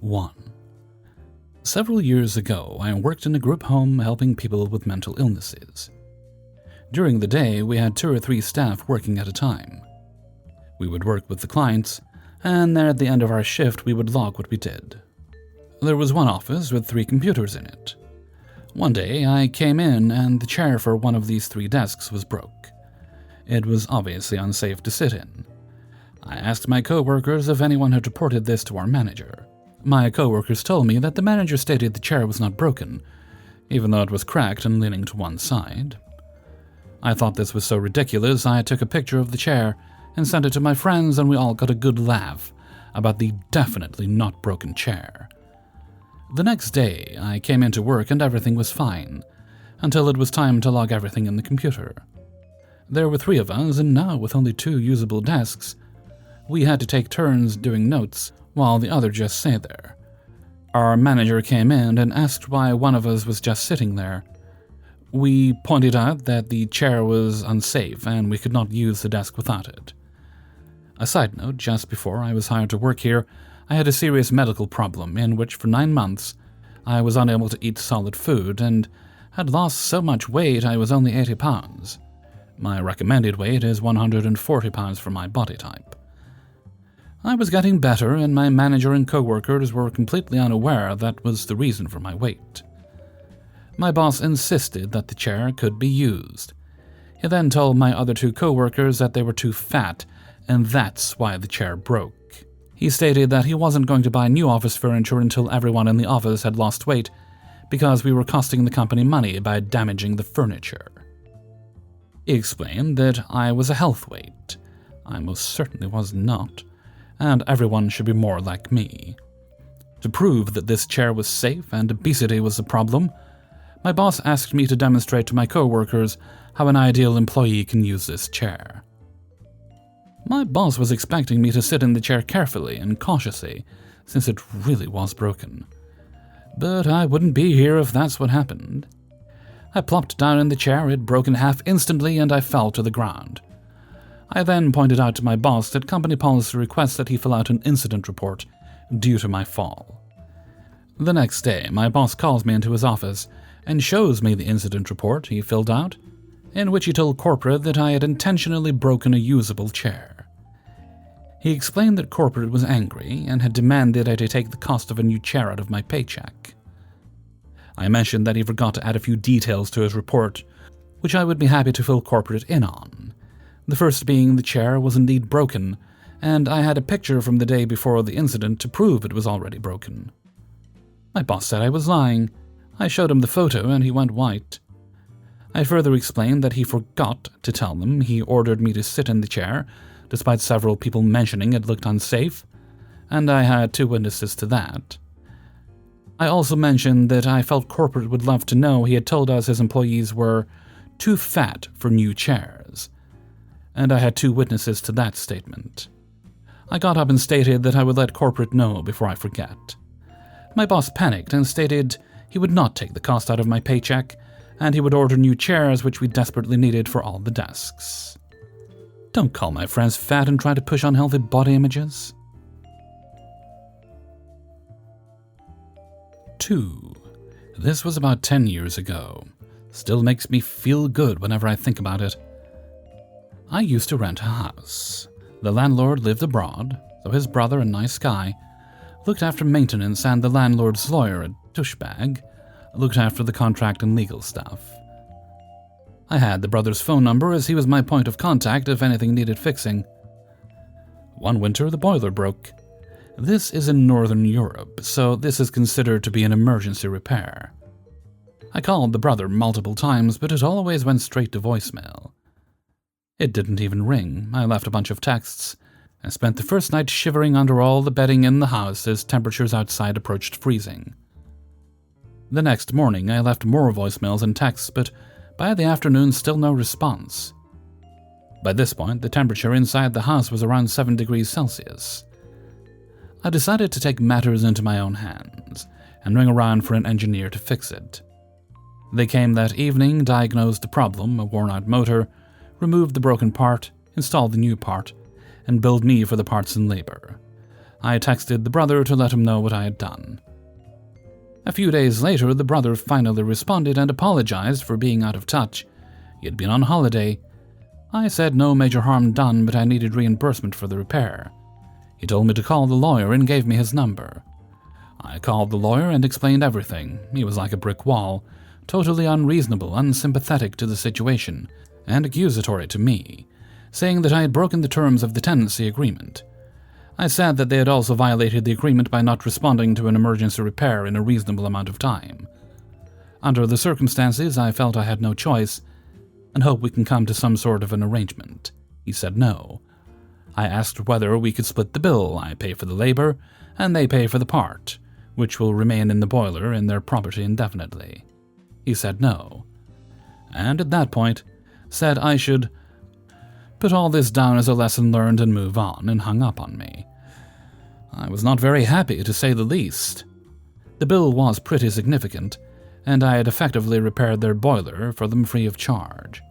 1. Several years ago, I worked in a group home helping people with mental illnesses. During the day, we had 2 or 3 staff working at a time. We would work with the clients, and then at the end of our shift, we would log what we did. There was one office with 3 computers in it. One day, I came in, and the chair for one of these 3 desks was broke. It was obviously unsafe to sit in. I asked my coworkers if anyone had reported this to our manager. My coworkers told me that the manager stated the chair was not broken, even though it was cracked and leaning to one side. I thought this was so ridiculous, I took a picture of the chair and sent it to my friends, and we all got a good laugh about the definitely not broken chair. The next day, I came into work and everything was fine, until it was time to log everything in the computer. There were 3 of us, and now with only 2 usable desks, we had to take turns doing notes while the other just sat there. Our manager came in and asked why one of us was just sitting there. We pointed out that the chair was unsafe and we could not use the desk without it. A side note, just before I was hired to work here, I had a serious medical problem in which for 9 months I was unable to eat solid food and had lost so much weight I was only 80 pounds. My recommended weight is 140 pounds for my body type. I was getting better, and my manager and coworkers were completely unaware that was the reason for my weight. My boss insisted that the chair could be used. He then told my other 2 coworkers that they were too fat, and that's why the chair broke. He stated that he wasn't going to buy new office furniture until everyone in the office had lost weight, because we were costing the company money by damaging the furniture. He explained that I was a health weight. I most certainly was not, and everyone should be more like me. To prove that this chair was safe and obesity was a problem, my boss asked me to demonstrate to my coworkers how an ideal employee can use this chair. My boss was expecting me to sit in the chair carefully and cautiously, since it really was broken. But I wouldn't be here if that's what happened. I plopped down in the chair, it broke in half instantly, and I fell to the ground. I then pointed out to my boss that company policy requests that he fill out an incident report due to my fall. The next day, my boss calls me into his office and shows me the incident report he filled out, in which he told corporate that I had intentionally broken a usable chair. He explained that corporate was angry and had demanded I take the cost of a new chair out of my paycheck. I mentioned that he forgot to add a few details to his report, which I would be happy to fill corporate in on. The first being the chair was indeed broken, and I had a picture from the day before the incident to prove it was already broken. My boss said I was lying. I showed him the photo and he went white. I further explained that he forgot to tell them he ordered me to sit in the chair, despite several people mentioning it looked unsafe, and I had 2 witnesses to that. I also mentioned that I felt corporate would love to know he had told us his employees were too fat for new chairs, and I had 2 witnesses to that statement. I got up and stated that I would let corporate know before I forget. My boss panicked and stated he would not take the cost out of my paycheck, and he would order new chairs which we desperately needed for all the desks. Don't call my friends fat and try to push unhealthy body images. 2. This was about 10 years ago. Still makes me feel good whenever I think about it. I used to rent a house. The landlord lived abroad, so his brother, a nice guy, looked after maintenance, and the landlord's lawyer, a douchebag, looked after the contract and legal stuff. I had the brother's phone number as he was my point of contact if anything needed fixing. One winter, the boiler broke. This is in Northern Europe, so this is considered to be an emergency repair. I called the brother multiple times, but it always went straight to voicemail. It didn't even ring. I left a bunch of texts and spent the first night shivering under all the bedding in the house as temperatures outside approached freezing. The next morning, I left more voicemails and texts, but by the afternoon, still no response. By this point, the temperature inside the house was around 7 degrees Celsius. I decided to take matters into my own hands and ring around for an engineer to fix it. They came that evening, diagnosed the problem, a worn-out motor, removed the broken part, installed the new part, and billed me for the parts and labor. I texted the brother to let him know what I had done. A few days later, the brother finally responded and apologized for being out of touch. He had been on holiday. I said no major harm done, but I needed reimbursement for the repair. He told me to call the lawyer and gave me his number. I called the lawyer and explained everything. He was like a brick wall, totally unreasonable, unsympathetic to the situation, and accusatory to me, saying that I had broken the terms of the tenancy agreement. I said that they had also violated the agreement by not responding to an emergency repair in a reasonable amount of time. Under the circumstances, I felt I had no choice, and hope we can come to some sort of an arrangement. He said no. I asked whether we could split the bill. I pay for the labor, and they pay for the part, which will remain in the boiler in their property indefinitely. He said no, and at that point said I should put all this down as a lesson learned and move on, and hung up on me. I was not very happy, to say the least. The bill was pretty significant, and I had effectively repaired their boiler for them free of charge.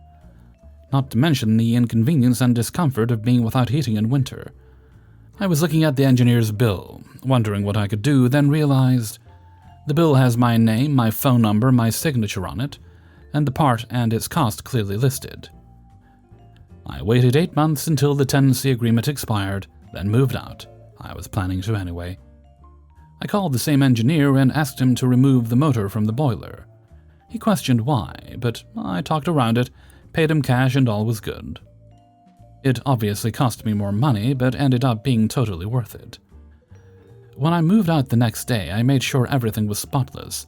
Not to mention the inconvenience and discomfort of being without heating in winter. I was looking at the engineer's bill, wondering what I could do, then realized the bill has my name, my phone number, my signature on it, and the part and its cost clearly listed. I waited 8 months until the tenancy agreement expired, then moved out. I was planning to anyway. I called the same engineer and asked him to remove the motor from the boiler. He questioned why, but I talked around it, paid him cash, and all was good. It obviously cost me more money, but ended up being totally worth it. When I moved out the next day, I made sure everything was spotless,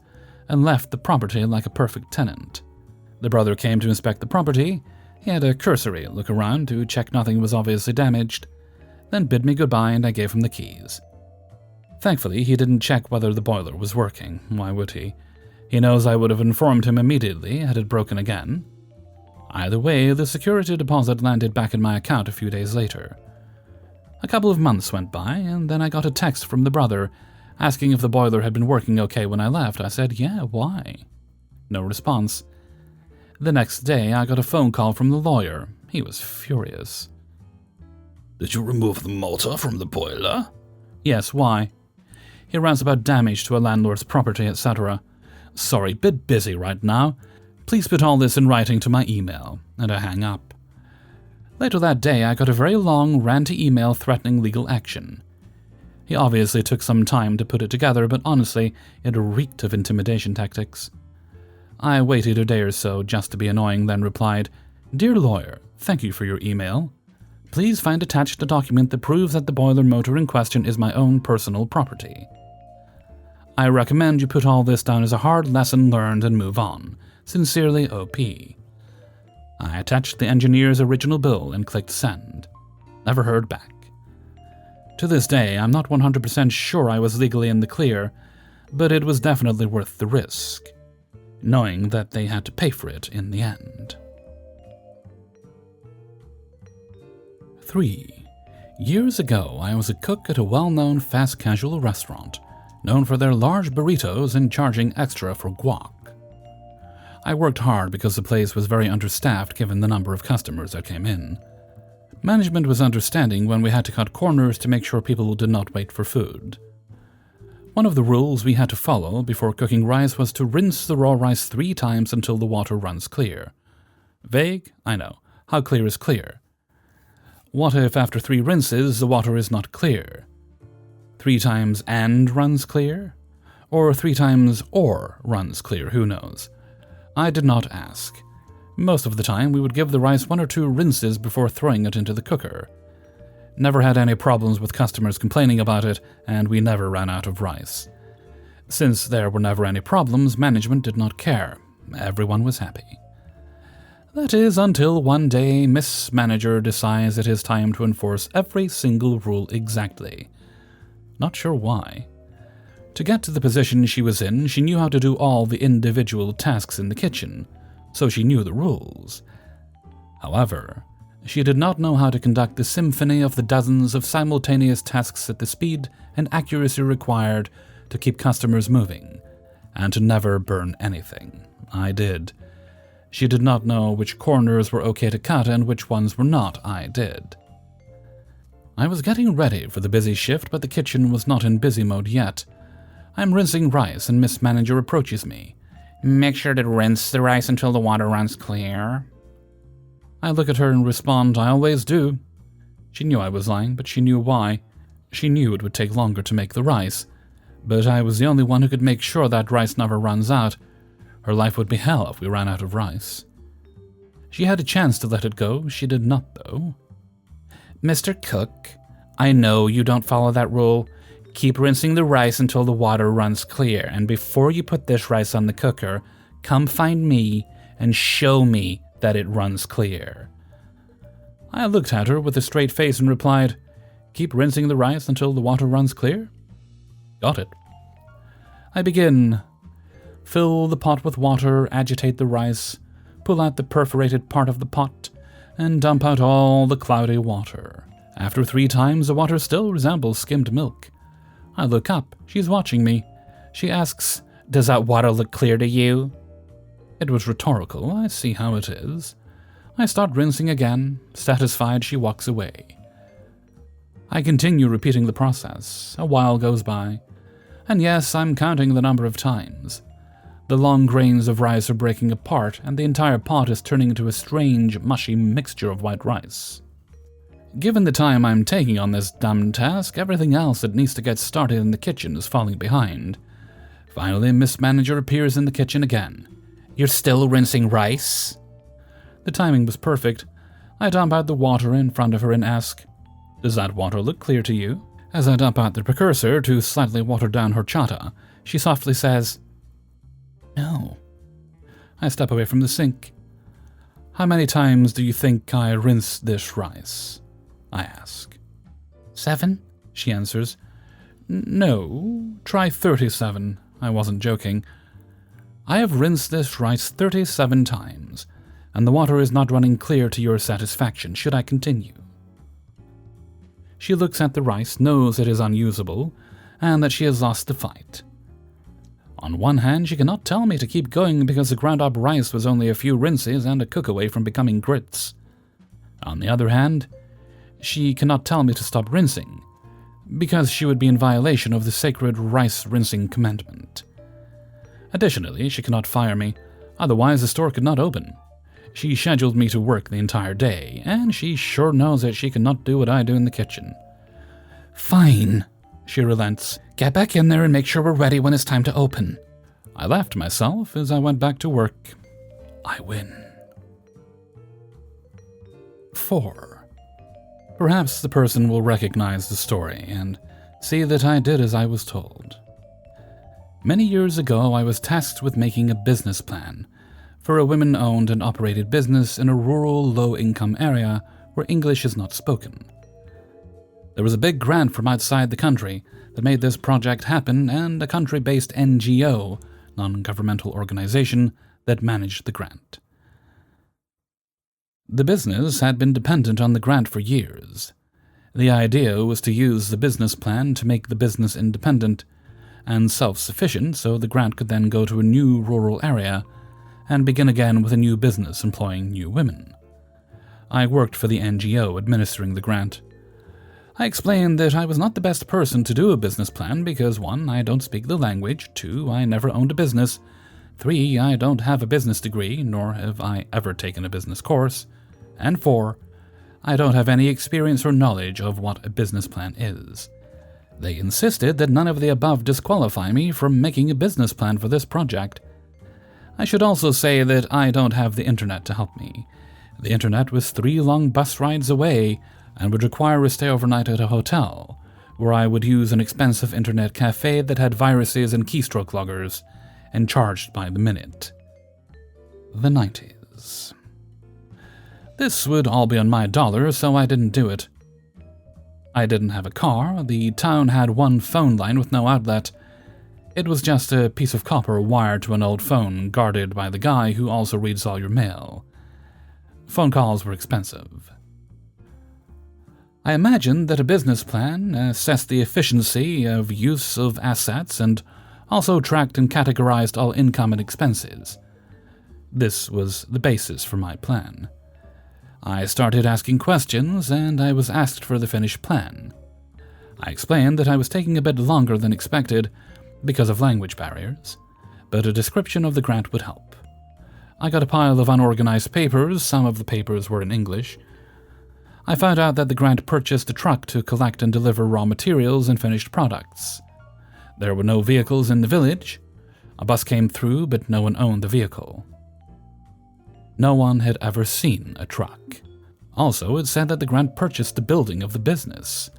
and left the property like a perfect tenant. The brother came to inspect the property. He had a cursory look around to check nothing was obviously damaged, then bid me goodbye and I gave him the keys. Thankfully, he didn't check whether the boiler was working. Why would he? He knows I would have informed him immediately had it broken again. Either way, the security deposit landed back in my account a few days later. A couple of months went by, and then I got a text from the brother asking if the boiler had been working okay when I left. I said, yeah, why? No response. The next day, I got a phone call from the lawyer. He was furious. Did you remove the motor from the boiler? Yes, why? He rants about damage to a landlord's property, etc. Sorry, bit busy right now. Please put all this in writing to my email, and I hang up. Later that day, I got a very long, ranty email threatening legal action. He obviously took some time to put it together, but honestly, it reeked of intimidation tactics. I waited a day or so just to be annoying, then replied, Dear lawyer, thank you for your email. Please find attached a document that proves that the boiler motor in question is my own personal property. I recommend you put all this down as a hard lesson learned and move on. Sincerely, OP. I attached the engineer's original bill and clicked send. Never heard back. To this day, I'm not 100% sure I was legally in the clear, but it was definitely worth the risk, knowing that they had to pay for it in the end. 3. Years ago, I was a cook at a well-known fast casual restaurant, known for their large burritos and charging extra for guac. I worked hard because the place was very understaffed given the number of customers that came in. Management was understanding when we had to cut corners to make sure people did not wait for food. One of the rules we had to follow before cooking rice was to rinse the raw rice 3 times until the water runs clear. Vague? I know. How clear is clear? What if after 3 rinses the water is not clear? 3 times and runs clear? Or 3 times or runs clear, who knows? I did not ask. Most of the time we would give the rice 1 or 2 rinses before throwing it into the cooker. Never had any problems with customers complaining about it, and we never ran out of rice. Since there were never any problems, management did not care. Everyone was happy. That is until one day Miss Manager decides it is time to enforce every single rule exactly. Not sure why. To get to the position she was in, she knew how to do all the individual tasks in the kitchen, so she knew the rules. However, she did not know how to conduct the symphony of the dozens of simultaneous tasks at the speed and accuracy required to keep customers moving, and to never burn anything. I did. She did not know which corners were okay to cut and which ones were not. I did. I was getting ready for the busy shift, but the kitchen was not in busy mode yet. I'm rinsing rice and Miss Manager approaches me. Make sure to rinse the rice until the water runs clear. I look at her and respond, I always do. She knew I was lying, but she knew why. She knew it would take longer to make the rice, but I was the only one who could make sure that rice never runs out. Her life would be hell if we ran out of rice. She had a chance to let it go. She did not, though. Mr. Cook, I know you don't follow that rule. Keep rinsing the rice until the water runs clear, and before you put this rice on the cooker, come find me and show me that it runs clear. I looked at her with a straight face and replied, Keep rinsing the rice until the water runs clear? Got it. I begin. Fill the pot with water, agitate the rice, pull out the perforated part of the pot, and dump out all the cloudy water. After 3 times, the water still resembles skimmed milk. I look up. She's watching me. She asks, Does that water look clear to you? It was rhetorical. I see how it is. I start rinsing again. Satisfied, she walks away. I continue repeating the process. A while goes by. And yes, I'm counting the number of times. The long grains of rice are breaking apart, and the entire pot is turning into a strange, mushy mixture of white rice. Given the time I'm taking on this dumb task, everything else that needs to get started in the kitchen is falling behind. Finally, Miss Manager appears in the kitchen again. You're still rinsing rice? The timing was perfect. I dump out the water in front of her and ask, Does that water look clear to you? As I dump out the precursor to slightly water down horchata, she softly says, No. I step away from the sink. How many times do you think I rinse this rice? I ask. 7, she answers. No, try 37. I wasn't joking. I have rinsed this rice 37 times, and the water is not running clear to your satisfaction. Should I continue? She looks at the rice, knows it is unusable, and that she has lost the fight. On one hand, she cannot tell me to keep going because the ground-up rice was only a few rinses and a cook away from becoming grits. On the other hand, she cannot tell me to stop rinsing, because she would be in violation of the sacred rice rinsing commandment. Additionally, she cannot fire me, otherwise the store could not open. She scheduled me to work the entire day, and she sure knows that she cannot do what I do in the kitchen. Fine, she relents. Get back in there and make sure we're ready when it's time to open. I laughed to myself as I went back to work. I win. 4. Perhaps the person will recognize the story and see that I did as I was told. Many years ago, I was tasked with making a business plan for a women-owned and operated business in a rural, low-income area where English is not spoken. There was a big grant from outside the country that made this project happen, and a country-based NGO, non-governmental organization, that managed the grant. The business had been dependent on the grant for years. The idea was to use the business plan to make the business independent and self-sufficient so the grant could then go to a new rural area and begin again with a new business employing new women. I worked for the NGO administering the grant. I explained that I was not the best person to do a business plan because 1, I don't speak the language, 2, I never owned a business, 3, I don't have a business degree, nor have I ever taken a business course, and 4, I don't have any experience or knowledge of what a business plan is. They insisted that none of the above disqualify me from making a business plan for this project. I should also say that I don't have the internet to help me. The internet was 3 long bus rides away and would require a stay overnight at a hotel, where I would use an expensive internet cafe that had viruses and keystroke loggers, and charged by the minute. The 90s. This would all be on my dollar, so I didn't do it. I didn't have a car. The town had 1 phone line with no outlet. It was just a piece of copper wired to an old phone, guarded by the guy who also reads all your mail. Phone calls were expensive. I imagined that a business plan assessed the efficiency of use of assets and also tracked and categorized all income and expenses. This was the basis for my plan. I started asking questions, and I was asked for the finished plan. I explained that I was taking a bit longer than expected because of language barriers, but a description of the grant would help. I got a pile of unorganized papers. Some of the papers were in English. I found out that the grant purchased a truck to collect and deliver raw materials and finished products. There were no vehicles in the village. A bus came through, but no one owned the vehicle. No one had ever seen a truck. Also, it said that the grant purchased the building of the business.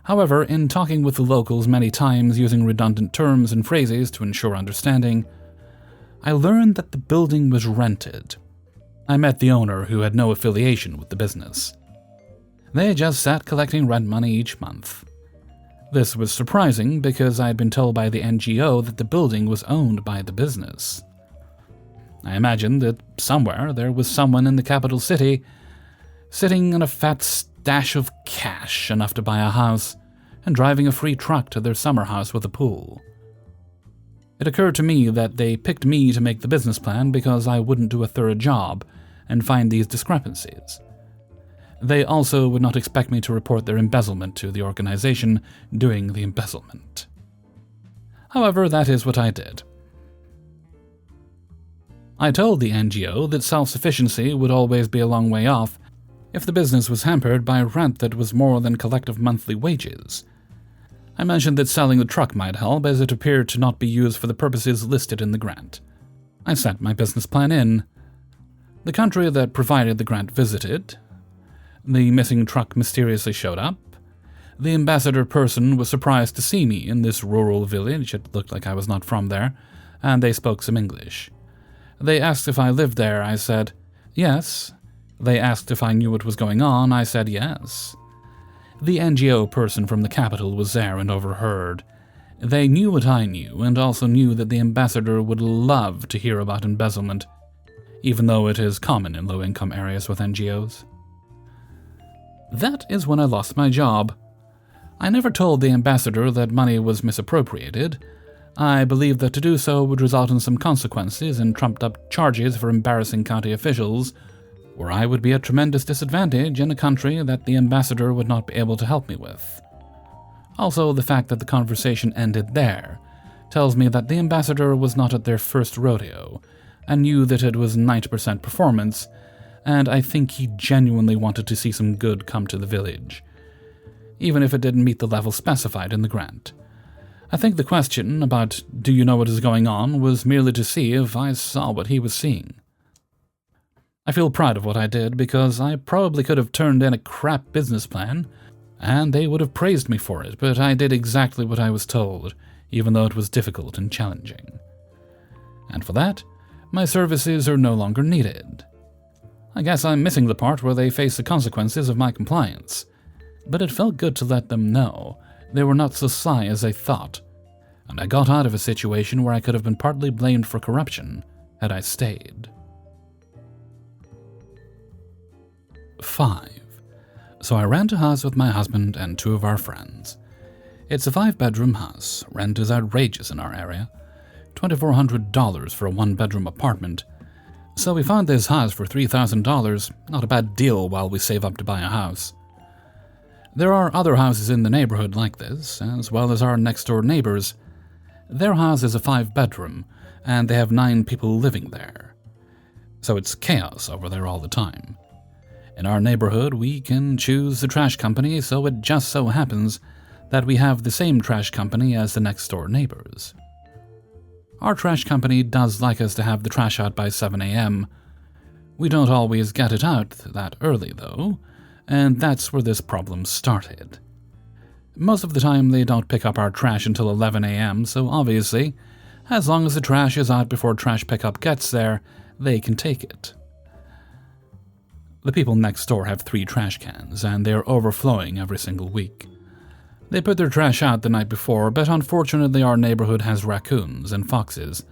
However, in talking with the locals many times using redundant terms and phrases to ensure understanding, I learned that the building was rented. I met the owner, who had no affiliation with the business. They just sat collecting rent money each month. This was surprising because I had been told by the NGO that the building was owned by the business. I imagined that somewhere there was someone in the capital city sitting on a fat stash of cash enough to buy a house and driving a free truck to their summer house with a pool. It occurred to me that they picked me to make the business plan because I wouldn't do a thorough job and find these discrepancies. They also would not expect me to report their embezzlement to the organization doing the embezzlement. However, that is what I did. I told the NGO that self-sufficiency would always be a long way off if the business was hampered by rent that was more than collective monthly wages. I mentioned that selling the truck might help, as it appeared to not be used for the purposes listed in the grant. I sent my business plan in. The country that provided the grant visited. The missing truck mysteriously showed up. The ambassador person was surprised to see me in this rural village. It looked like I was not from there, and they spoke some English. They asked if I lived there. I said, yes. They asked if I knew what was going on. I said, yes. The NGO person from the capital was there and overheard. They knew what I knew, and also knew that the ambassador would love to hear about embezzlement, even though it is common in low-income areas with NGOs. That is when I lost my job. I never told the ambassador that money was misappropriated. I believed that to do so would result in some consequences and trumped-up charges for embarrassing county officials, where I would be at tremendous disadvantage in a country that the ambassador would not be able to help me with. Also, the fact that the conversation ended there tells me that the ambassador was not at their first rodeo and knew that it was 90% performance, and I think he genuinely wanted to see some good come to the village, even if it didn't meet the level specified in the grant. I think the question about "do you know what is going on" was merely to see if I saw what he was seeing. I feel proud of what I did because I probably could have turned in a crap business plan, and they would have praised me for it, but I did exactly what I was told, even though it was difficult and challenging. And for that, my services are no longer needed. I guess I'm missing the part where they face the consequences of my compliance, but it felt good to let them know they were not so sly as I thought, and I got out of a situation where I could have been partly blamed for corruption had I stayed. 5. So I rent a house with my husband and 2 of our friends. It's a 5-bedroom house. Rent is outrageous in our area. $2,400 for a 1-bedroom apartment. So we found this house for $3,000, not a bad deal while we save up to buy a house. There are other houses in the neighborhood like this, as well as our next-door neighbors. Their house is a 5-bedroom, and they have 9 people living there. So it's chaos over there all the time. In our neighborhood, we can choose the trash company, so it just so happens that we have the same trash company as the next-door neighbors. Our trash company does like us to have the trash out by 7 a.m. We don't always get it out that early, though, and that's where this problem started. Most of the time, they don't pick up our trash until 11 a.m., so obviously, as long as the trash is out before trash pickup gets there, they can take it. The people next door have 3 trash cans, and they are overflowing every single week. They put their trash out the night before, but unfortunately our neighborhood has raccoons and foxes,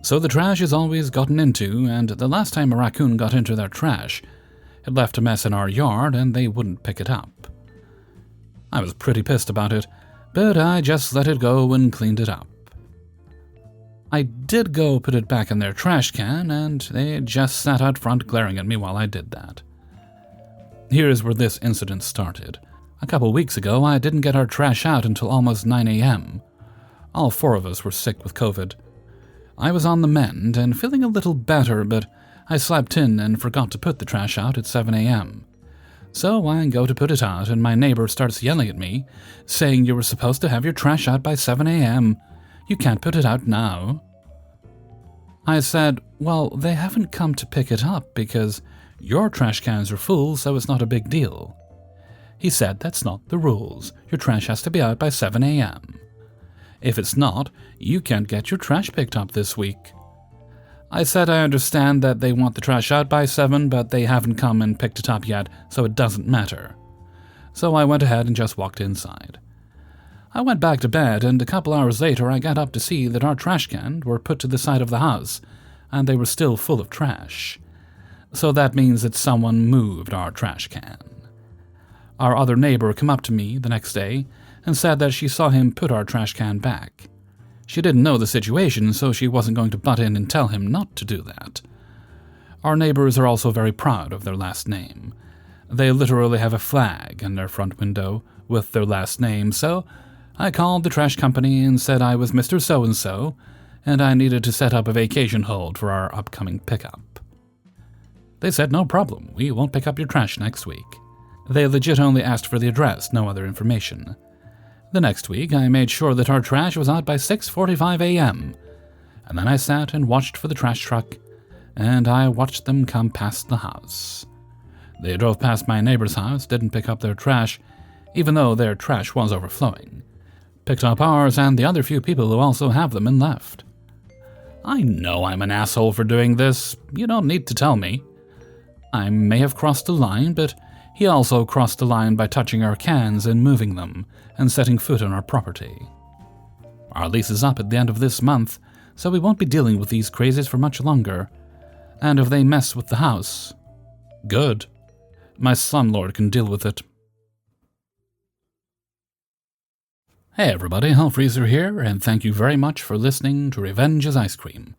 so the trash is always gotten into, and the last time a raccoon got into their trash, it left a mess in our yard and they wouldn't pick it up. I was pretty pissed about it, but I just let it go and cleaned it up. I did go put it back in their trash can, and they just sat out front glaring at me while I did that. Here's where this incident started. A couple weeks ago, I didn't get our trash out until almost 9 a.m. All 4 of us were sick with COVID. I was on the mend and feeling a little better, but I slept in and forgot to put the trash out at 7 a.m. So I go to put it out, and my neighbor starts yelling at me, saying you were supposed to have your trash out by 7 a.m. You can't put it out now. I said, well, they haven't come to pick it up because your trash cans are full, so it's not a big deal. He said that's not the rules. Your trash has to be out by 7 a.m. If it's not, you can't get your trash picked up this week. I said I understand that they want the trash out by 7, but they haven't come and picked it up yet, so it doesn't matter. So I went ahead and just walked inside. I went back to bed, and a couple hours later I got up to see that our trash cans were put to the side of the house, and they were still full of trash. So that means that someone moved our trash can. Our other neighbor came up to me the next day and said that she saw him put our trash can back. She didn't know the situation, so she wasn't going to butt in and tell him not to do that. Our neighbors are also very proud of their last name. They literally have a flag in their front window with their last name, so I called the trash company and said I was Mr. So-and-so, and I needed to set up a vacation hold for our upcoming pickup. They said no problem, we won't pick up your trash next week. They legit only asked for the address, no other information. The next week, I made sure that our trash was out by 6:45 a.m., and then I sat and watched for the trash truck, and I watched them come past the house. They drove past my neighbor's house, didn't pick up their trash, even though their trash was overflowing. Picked up ours and the other few people who also have them and left. I know I'm an asshole for doing this. You don't need to tell me. I may have crossed the line, but he also crossed the line by touching our cans and moving them and setting foot on our property. Our lease is up at the end of this month, so we won't be dealing with these crazies for much longer. And if they mess with the house, good. My slumlord can deal with it. Hey everybody, Hellfreezer here, and thank you very much for listening to Revenge is Ice Cream,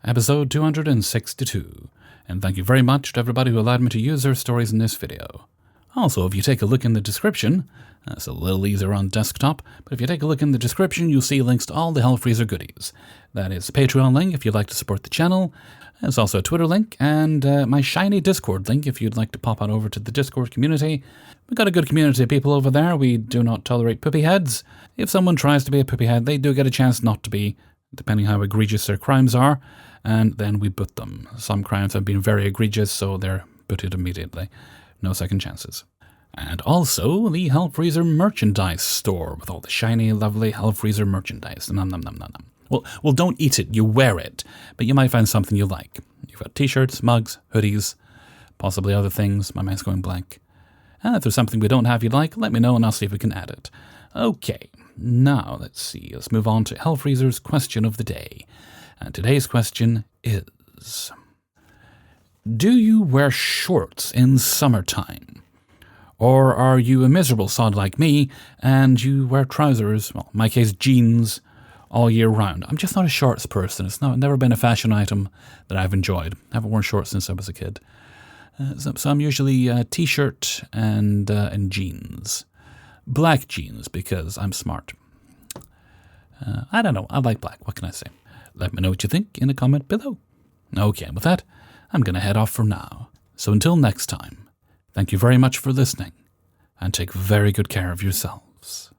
episode 262, and thank you very much to everybody who allowed me to use their stories in this video. Also, if you take a look in the description, it's a little easier on desktop, but if you take a look in the description, you'll see links to all the Hellfreezer goodies. That is a Patreon link if you'd like to support the channel. There's also a Twitter link and my shiny Discord link if you'd like to pop on over to the Discord community. We've got a good community of people over there. We do not tolerate poopy heads. If someone tries to be a poopy head, they do get a chance not to be, depending how egregious their crimes are, and then we boot them. Some crimes have been very egregious, so they're booted immediately. No second chances. And also the Hellfreezer merchandise store with all the shiny, lovely Hellfreezer merchandise. Nom nom nom nom nom. Well, don't eat it, you wear it, but you might find something you like. You've got t-shirts, mugs, hoodies, possibly other things. My mind's going blank. And if there's something we don't have you like, let me know and I'll see if we can add it. Okay, now let's see. Let's move on to Hellfreezer's question of the day. And today's question is, do you wear shorts in summertime? Or are you a miserable sod like me and you wear trousers, well, in my case jeans, all year round? I'm just not a shorts person. It's never been a fashion item that I've enjoyed. I haven't worn shorts since I was a kid. So I'm usually t-shirt and jeans. Black jeans because I'm smart. I don't know. I like black. What can I say? Let me know what you think in a comment below. Okay, with that, I'm going to head off for now. So until next time, thank you very much for listening and take very good care of yourselves.